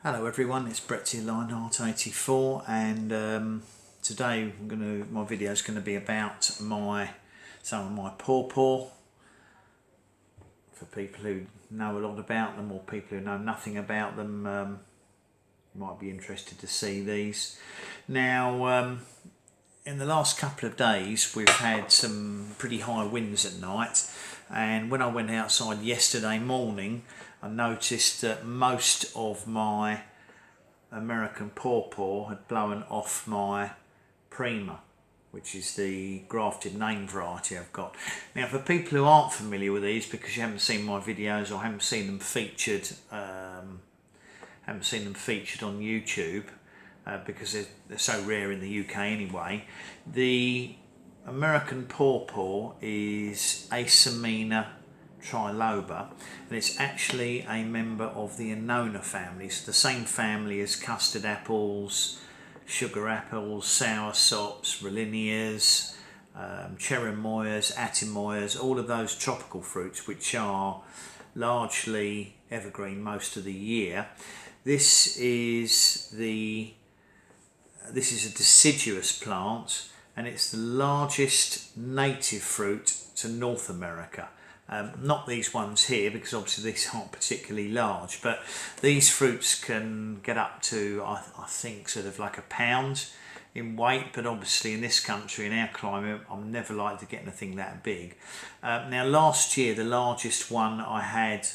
Hello everyone, it's Brett here, Lionheart84, and today my video is going to be about some of my pawpaw. For people who know a lot about them or people who know nothing about them, you might be interested to see these. Now, in the last couple of days we've had some pretty high winds at night, and when I went outside yesterday morning I noticed that most of my American pawpaw had blown off my Prima, which is the grafted name variety I've got. Now, for people who aren't familiar with these, because you haven't seen my videos or haven't seen them featured on YouTube, because they're so rare in the UK anyway, the American pawpaw is Asamina triloba, and it's actually a member of the Annona family, so the same family as custard apples, sugar apples, sour sops, rolinias, cherimoyas, atimoyas, all of those tropical fruits which are largely evergreen most of the year. This is a deciduous plant, and it's the largest native fruit to North America. Not these ones here, because obviously these aren't particularly large, but these fruits can get up to I think sort of like a pound in weight, but obviously in this country, in our climate, I'm never likely to get anything that big. Now, last year the largest one I had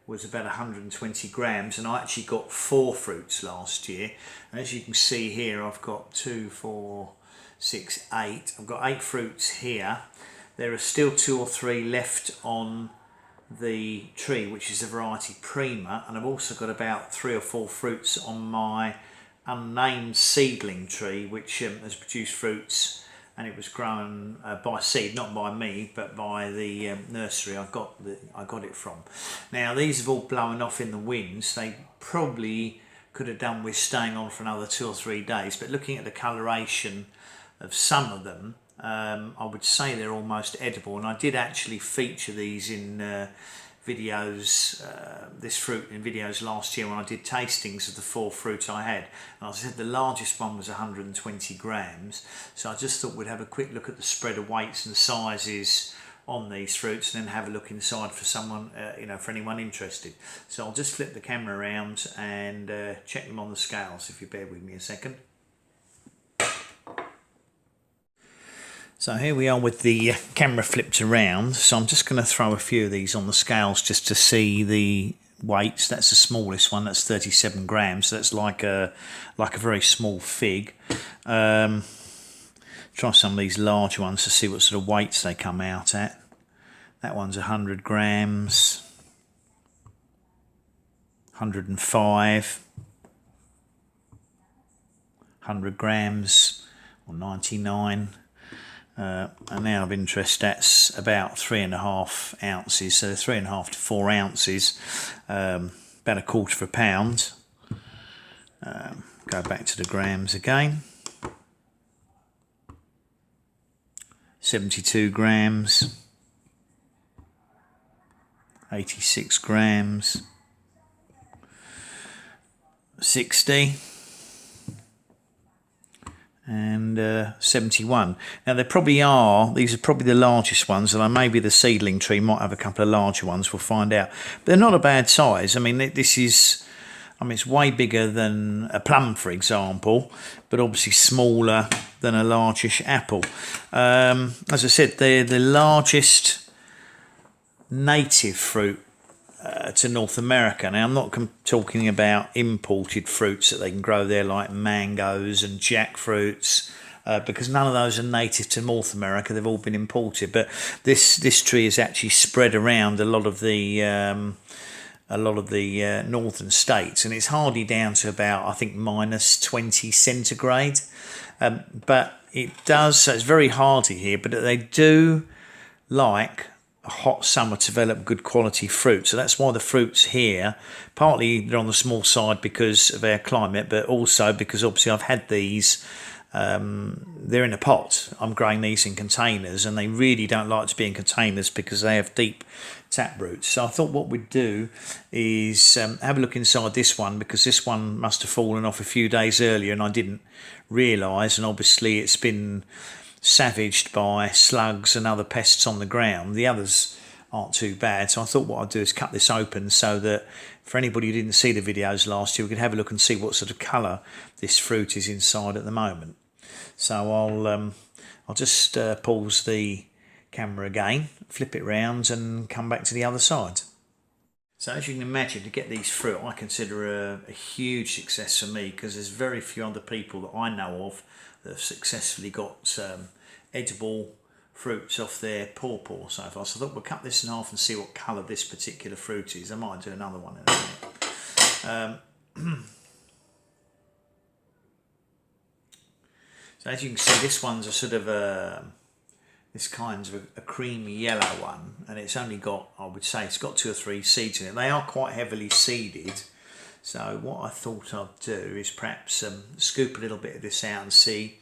was about 120 grams, and I actually got 4 fruits last year, and as you can see here I've got 2, 4, 6, 8. I've got 8 fruits here. There are still 2 or 3 left on the tree, which is the variety Prima, and I've also got about 3 or 4 fruits on my unnamed seedling tree, which has produced fruits, and it was grown by seed, not by me, but by the nursery I got it from. Now, these have all blown off in the winds. They probably could have done with staying on for another 2 or 3 days, but looking at the coloration of some of them, I would say they're almost edible, and I did actually feature these in this fruit in videos last year when I did tastings of the 4 fruit I had. And I said the largest one was 120 grams, so I just thought we'd have a quick look at the spread of weights and sizes on these fruits, and then have a look inside for someone, for anyone interested. So I'll just flip the camera around and check them on the scales, if you bear with me a second. So here we are with the camera flipped around. So I'm just going to throw a few of these on the scales just to see the weights. That's the smallest one. That's 37 grams. So that's like a very small fig. Try some of these large ones to see what sort of weights they come out at. That one's 100 grams, 105, 100 grams, or 99. And now of interest, that's about 3.5 ounces, so 3.5 to 4 ounces, about £1/4 pound. Go back to the grams again. 72 grams, 86 grams, 60. And 71. Now these are probably the largest ones, and maybe the seedling tree might have a couple of larger ones, we'll find out. But they're not a bad size. I mean, it's way bigger than a plum, for example, but obviously smaller than a largish apple. As I said, they're the largest native fruit to North America. Now, I'm not talking about imported fruits that they can grow there, like mangoes and jackfruits, because none of those are native to North America. They've all been imported. But this tree is actually spread around a lot of the northern states, and it's hardly down to about, I think, -20 centigrade. But it does. So it's very hardy here, but they do like a hot summer to develop good quality fruit. So that's why the fruits here, partly they're on the small side because of our climate, but also because obviously I've had these they're in a pot. I'm growing these in containers, and they really don't like to be in containers because they have deep tap roots. So I thought what we'd do is have a look inside this one, because this one must have fallen off a few days earlier and I didn't realise, and obviously it's been savaged by slugs and other pests on the ground. The others aren't too bad, so I thought what I'd do is cut this open so that for anybody who didn't see the videos last year, we could have a look and see what sort of colour this fruit is inside at the moment. So I'll just pause the camera again, flip it round and come back to the other side. So as you can imagine, to get these fruit I consider a huge success for me, because there's very few other people that I know of that have successfully got edible fruits off their pawpaw so far. So I thought we'll cut this in half and see what colour this particular fruit is. I might do another one in a minute. So as you can see, this one's a sort of this kind's of a creamy yellow one, and it's only got, I would say, it's got 2 or 3 seeds in it. They are quite heavily seeded. So what I thought I'd do is perhaps scoop a little bit of this out and see.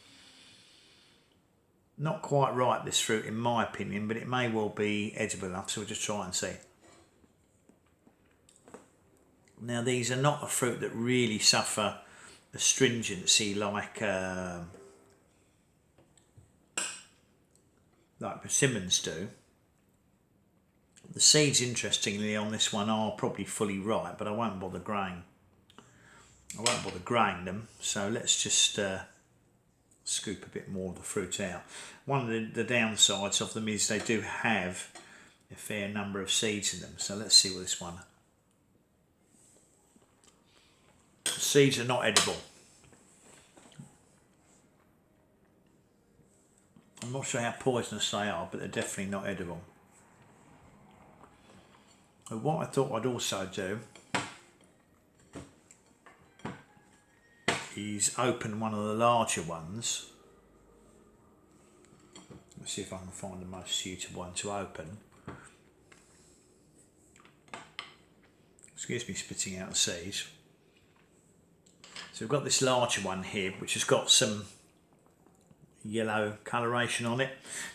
Not quite ripe, this fruit, in my opinion, but it may well be edible enough, so we'll just try and see. Now these are not a fruit that really suffer astringency like persimmons do. The seeds, interestingly, on this one are probably fully ripe, but I won't bother growing. Them. So let's just scoop a bit more of the fruit out. One of the downsides of them is they do have a fair number of seeds in them. So let's see what this one. The seeds are not edible. I'm not sure how poisonous they are, but they're definitely not edible. But what I thought I'd also do is open one of the larger ones. Let's see if I can find the most suitable one to open. Excuse me spitting out the seeds. So we've got this larger one here, which has got some yellow coloration on it.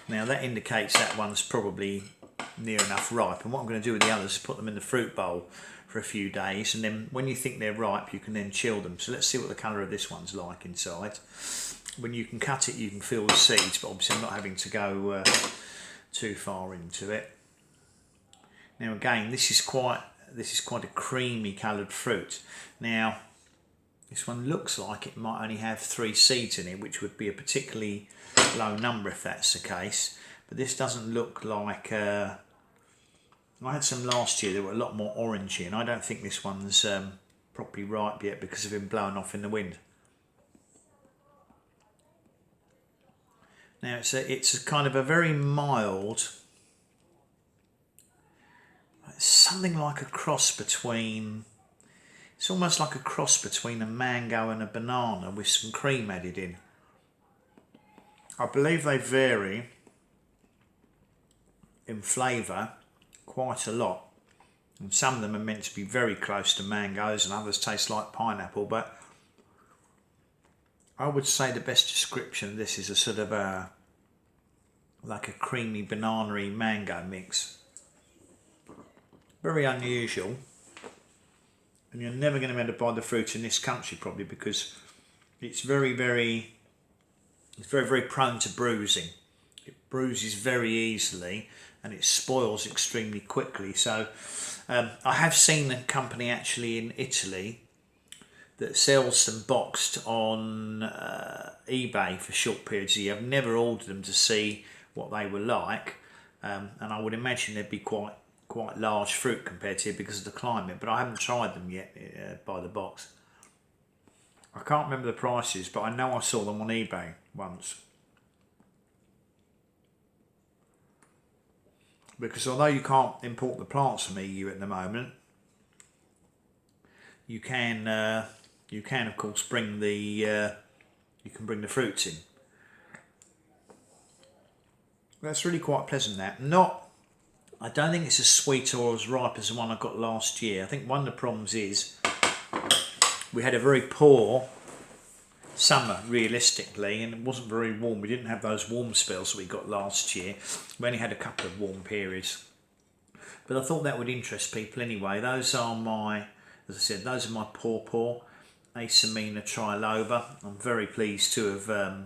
Now that indicates that one's probably near enough ripe, and what I'm going to do with the others is put them in the fruit bowl for a few days, and then when you think they're ripe you can then chill them. So let's see what the colour of this one's like inside. When you can cut it you can feel the seeds, but obviously I'm not having to go too far into it. Now again, this is quite a creamy coloured fruit. Now this one looks like it might only have 3 seeds in it, which would be a particularly low number if that's the case. But this doesn't look like... I had some last year that were a lot more orangey, and I don't think this one's properly ripe yet because of been blown off in the wind. Now it's a kind of a very mild... It's something like a cross between... It's almost like a cross between a mango and a banana with some cream added in. I believe they vary in flavour quite a lot. And some of them are meant to be very close to mangoes and others taste like pineapple, but I would say the best description of this is a sort of like a creamy banana-y mango mix. Very unusual. And you're never going to be able to buy the fruit in this country probably because it's very prone to bruising. It bruises very easily and it spoils extremely quickly. So I have seen a company actually in Italy that sells them boxed on eBay for short periods of the year. I've never ordered them to see what they were like, and I would imagine they'd be quite large fruit compared to here because of the climate, but I haven't tried them yet by the box. I can't remember the prices, but I know I saw them on eBay once. Because although you can't import the plants from EU at the moment, you can of course bring the bring the fruits in. That's really quite pleasant. I don't think it's as sweet or as ripe as the one I got last year. I think one of the problems is we had a very poor summer realistically, and it wasn't very warm. We didn't have those warm spells that we got last year. We only had a couple of warm periods. But I thought that would interest people anyway. Those are my, as I said, those are my pawpaw, Asamina triloba. I'm very pleased to have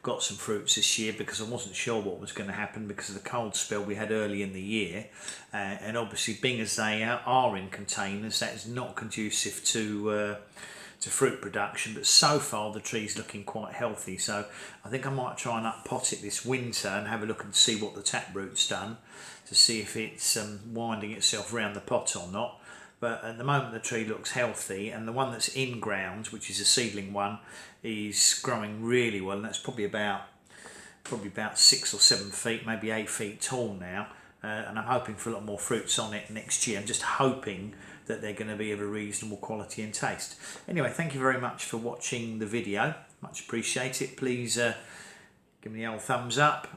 got some fruits this year because I wasn't sure what was going to happen because of the cold spell we had early in the year. And obviously being as they are in containers, that is not conducive to fruit production, but so far the tree's looking quite healthy, so I think I might try and up-pot it this winter and have a look and see what the taproot's done to see if it's winding itself around the pot or not. But at the moment the tree looks healthy, and the one that's in ground, which is a seedling one, is growing really well, and that's probably about 6 or 7 feet, maybe 8 feet tall now. And I'm hoping for a lot more fruits on it next year. I'm just hoping that they're going to be of a reasonable quality and taste. Anyway, thank you very much for watching the video. Much appreciate it. Please give me the old thumbs up.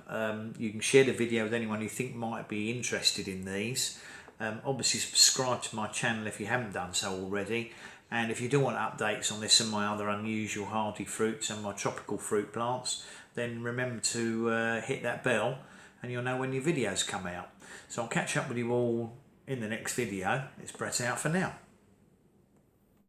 You can share the video with anyone you think might be interested in these. Obviously subscribe to my channel if you haven't done so already. And if you do want updates on this and my other unusual hardy fruits and my tropical fruit plants, then remember to hit that bell and you'll know when your videos come out. So I'll catch up with you all in the next video. It's Brett out for now.